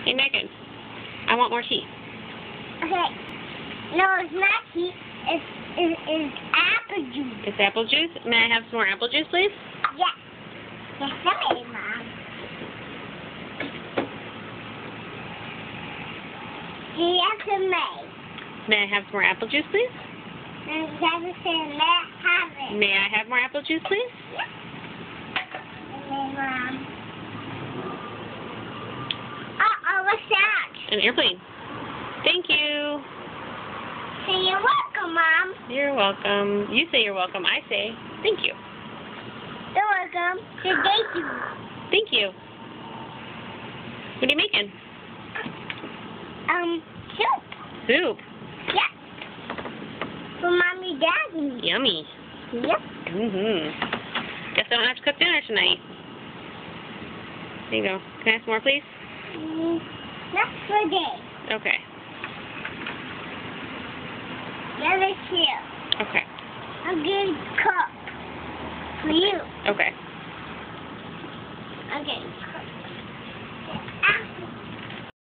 Hey, Megan. I want more tea. Okay. No, it's not tea. It's apple juice. It's apple juice? May I have some more apple juice, please? Yes. Yes, somebody, Mom. Yes, May. May I have some more apple juice, please? And Daddy said, may I have it? May I have more apple juice, please? Yes. Okay, Mom. Uh-oh, what's that? An airplane. Thank you. Say you're welcome, Mom. You're welcome. You say you're welcome. I say thank you. You're welcome. Say thank you. Thank you. What are you making? Soup. Soup. Yeah. For Mommy, Daddy. Yummy. Yep. Guess I don't have to cook dinner tonight. There you go. Can I have some more, please? That's for day. Okay. You're the two. Okay. I'll get a cup for you. Okay. I'll get a cup.